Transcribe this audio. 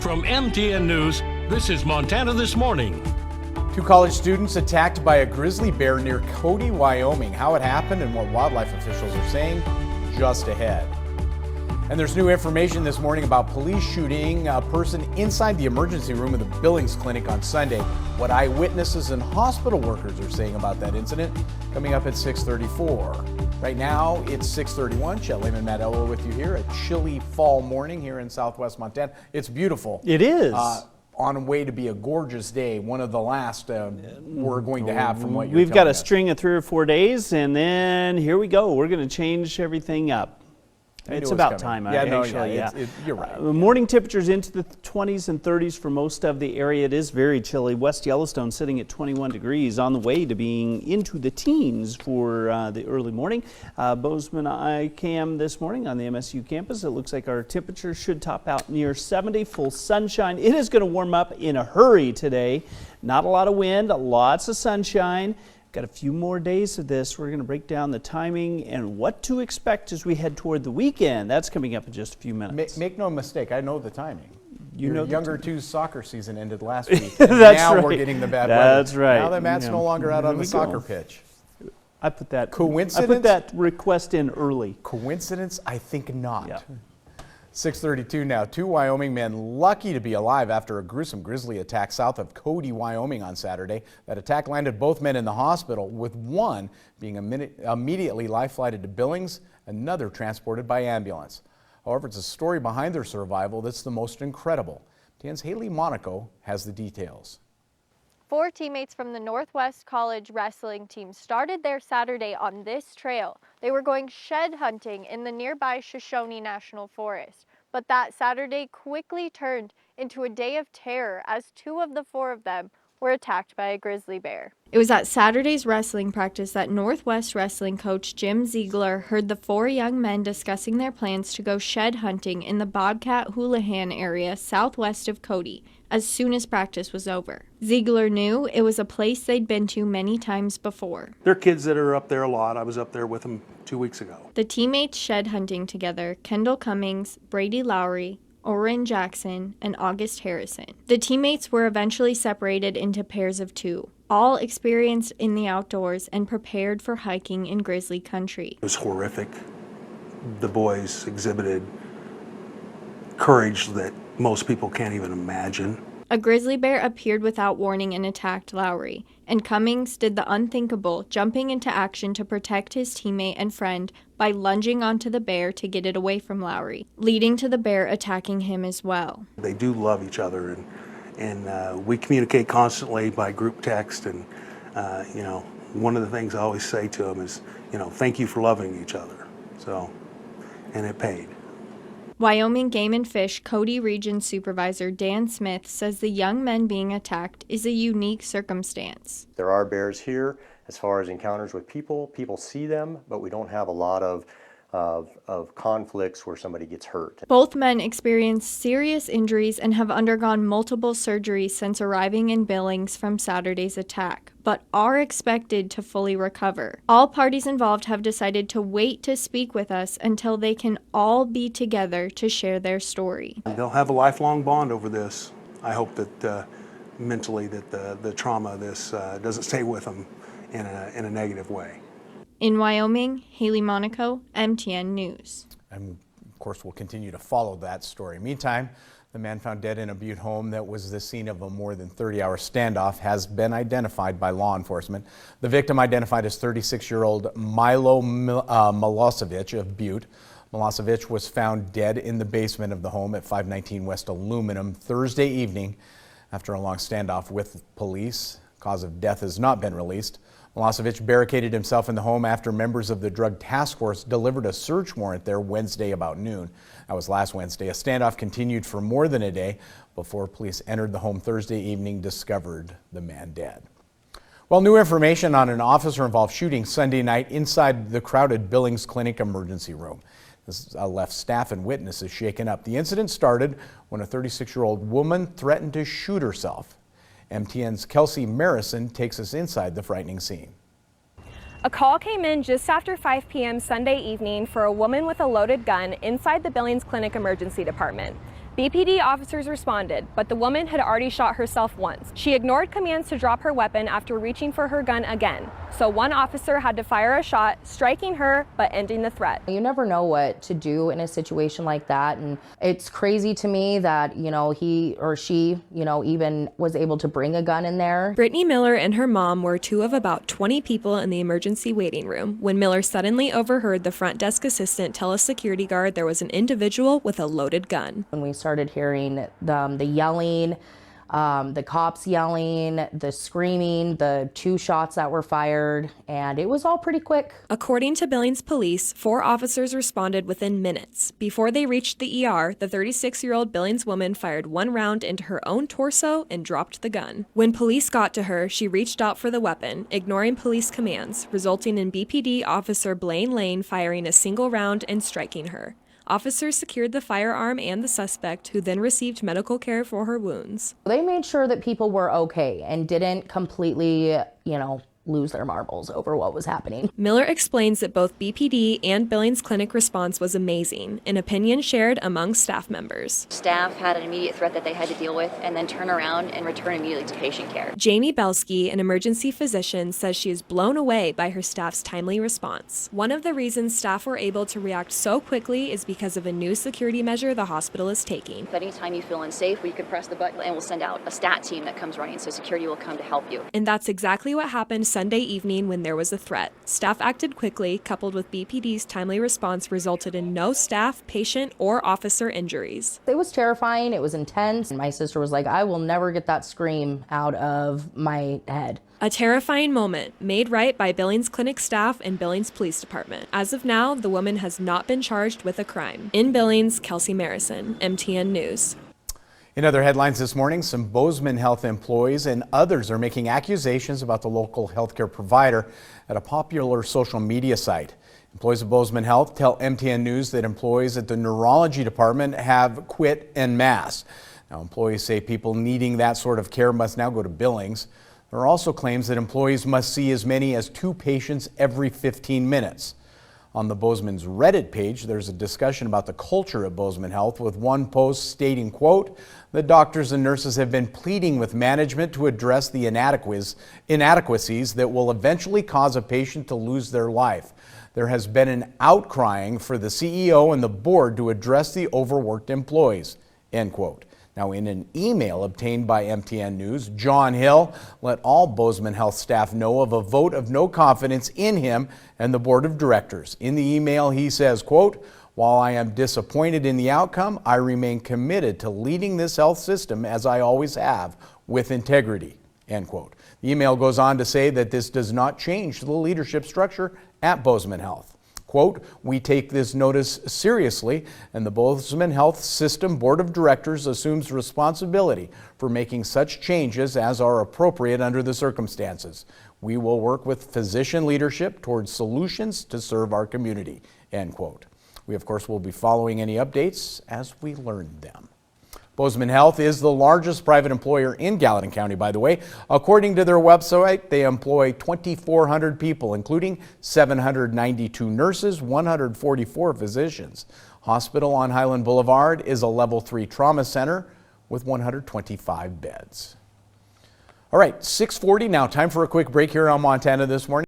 From MTN News, this is Montana This Morning. 2 college students attacked by a grizzly bear near Cody, Wyoming. How it happened and what wildlife officials are saying just ahead. And there's new information this morning about police shooting a person inside the emergency room of the Billings Clinic on Sunday. What eyewitnesses and hospital workers are saying about that incident coming up at 6:34. Right now, it's 6:31. Chet Lehman, Matt Elwell with you here. A chilly fall morning here in southwest Montana. It's beautiful. It is. On way to be a gorgeous day, one of the last we're going to have from what you're We've got telling a us. string of 3 or 4 days, and then here we go. We're going to change everything up. It's about time, actually. You're right. Morning temperatures into the 20s and 30s for most of the area. It is very chilly. West Yellowstone sitting at 21 degrees, on the way to being into the teens for the early morning. Bozeman ICAM this morning on the MSU campus. It looks like our temperature should top out near 70, full sunshine. It is going to warm up in a hurry today. Not a lot of wind, lots of sunshine. Got a few more days of this. We're going to break down the timing and what to expect as we head toward the weekend. That's coming up in just a few minutes. Make no mistake, I know the timing. You know, younger two's soccer season ended last week. That's now right. We're getting the bad weather. That's right. Now that Matt's no longer out on the soccer pitch. I put that Coincidence? I put that request in early. Coincidence? I think not. Yeah. 6:32 now. 2 Wyoming men lucky to be alive after a gruesome grizzly attack south of Cody, Wyoming on Saturday. That attack landed both men in the hospital, with one being immediately life-flighted to Billings, another transported by ambulance. However, it's a story behind their survival that's the most incredible. TN's Haley Monaco has the details. 4 teammates from the Northwest College wrestling team started their Saturday on this trail. They were going shed hunting in the nearby Shoshone National Forest. But that Saturday quickly turned into a day of terror as 2 of the 4 of them were attacked by a grizzly bear. It was at Saturday's wrestling practice that Northwest wrestling coach Jim Ziegler heard the 4 young men discussing their plans to go shed hunting in the Bobcat Houlihan area southwest of Cody as soon as practice was over. Ziegler knew it was a place they'd been to many times before. There are kids that are up there a lot. I was up there with them 2 weeks ago. The teammates shed hunting together: Kendall Cummings, Brady Lowry, Oren Jackson, and August Harrison. The teammates were eventually separated into pairs of 2, all experienced in the outdoors and prepared for hiking in grizzly country. It was horrific. The boys exhibited courage that most people can't even imagine. A grizzly bear appeared without warning and attacked Lowry, and Cummings did the unthinkable, jumping into action to protect his teammate and friend by lunging onto the bear to get it away from Lowry, leading to the bear attacking him as well. They do love each other, and we communicate constantly by group text, and one of the things I always say to them is, thank you for loving each other. So, and it paid. Wyoming Game and Fish Cody Region Supervisor Dan Smith says the young men being attacked is a unique circumstance. There are bears here. As far as encounters with people see them, but we don't have a lot of conflicts where somebody gets hurt. Both men experienced serious injuries and have undergone multiple surgeries since arriving in Billings from Saturday's attack, but are expected to fully recover. All parties involved have decided to wait to speak with us until they can all be together to share their story. They'll have a lifelong bond over this. I hope that mentally that the trauma of this doesn't stay with them in a negative way. In Wyoming, Haley Monaco, MTN News. And of course, we'll continue to follow that story. Meantime, the man found dead in a Butte home that was the scene of a more than 30-hour standoff has been identified by law enforcement. The victim, identified as 36-year-old Milo Milosevic of Butte. Milosevic was found dead in the basement of the home at 519 West Aluminum Thursday evening after a long standoff with police. Cause of death has not been released. Milosevic barricaded himself in the home after members of the Drug Task Force delivered a search warrant there Wednesday about noon. That was last Wednesday. A standoff continued for more than a day before police entered the home Thursday evening, discovered the man dead. Well, new information on an officer-involved shooting Sunday night inside the crowded Billings Clinic emergency room. This left staff and witnesses shaken up. The incident started when a 36-year-old woman threatened to shoot herself. MTN's Kelsey Marison takes us inside the frightening scene. A call came in just after 5 p.m. Sunday evening for a woman with a loaded gun inside the Billings Clinic emergency department. BPD officers responded, but the woman had already shot herself once. She ignored commands to drop her weapon after reaching for her gun again. So one officer had to fire a shot, striking her, but ending the threat. You never know what to do in a situation like that. And it's crazy to me that, he or she, even was able to bring a gun in there. Brittany Miller and her mom were two of about 20 people in the emergency waiting room when Miller suddenly overheard the front desk assistant tell a security guard there was an individual with a loaded gun. When we started hearing the yelling, the cops yelling, the screaming, the 2 shots that were fired, and it was all pretty quick. According to Billings police, 4 officers responded within minutes. Before they reached the ER, the 36-year-old Billings woman fired 1 round into her own torso and dropped the gun. When police got to her, she reached out for the weapon, ignoring police commands, resulting in BPD officer Blaine Lane firing a single round and striking her. Officers secured the firearm and the suspect, who then received medical care for her wounds. They made sure that people were okay and didn't completely, lose their marbles over what was happening. Miller explains that both BPD and Billings Clinic response was amazing, an opinion shared among staff members. Staff had an immediate threat that they had to deal with and then turn around and return immediately to patient care. Jamie Belsky, an emergency physician, says she is blown away by her staff's timely response. One of the reasons staff were able to react so quickly is because of a new security measure the hospital is taking. But anytime you feel unsafe, you can press the button and we'll send out a STAT team that comes running, so security will come to help you. And that's exactly what happened Sunday evening when there was a threat. Staff acted quickly, coupled with BPD's timely response resulted in no staff, patient, or officer injuries. It was terrifying, it was intense, and my sister was like, I will never get that scream out of my head. A terrifying moment, made right by Billings Clinic staff and Billings Police Department. As of now, the woman has not been charged with a crime. In Billings, Kelsey Marison, MTN News. In other headlines this morning, some Bozeman Health employees and others are making accusations about the local healthcare provider at a popular social media site. Employees of Bozeman Health tell MTN News that employees at the neurology department have quit en masse. Now, employees say people needing that sort of care must now go to Billings. There are also claims that employees must see as many as 2 patients every 15 minutes. On the Bozeman's Reddit page, there's a discussion about the culture at Bozeman Health, with one post stating, quote, the doctors and nurses have been pleading with management to address the inadequacies that will eventually cause a patient to lose their life. There has been an outcrying for the CEO and the board to address the overworked employees, end quote. Now, in an email obtained by MTN News, John Hill let all Bozeman Health staff know of a vote of no confidence in him and the board of directors. In the email, he says, quote, while I am disappointed in the outcome, I remain committed to leading this health system as I always have, with integrity, end quote. The email goes on to say that this does not change the leadership structure at Bozeman Health. Quote, we take this notice seriously, and the Bozeman Health System Board of Directors assumes responsibility for making such changes as are appropriate under the circumstances. We will work with physician leadership towards solutions to serve our community, end quote. We, of course, will be following any updates as we learn them. Bozeman Health is the largest private employer in Gallatin County, by the way. According to their website, they employ 2,400 people, including 792 nurses, 144 physicians. Hospital on Highland Boulevard is a level 3 trauma center with 125 beds. All right, 6:40 now. Time for a quick break here on Montana This Morning.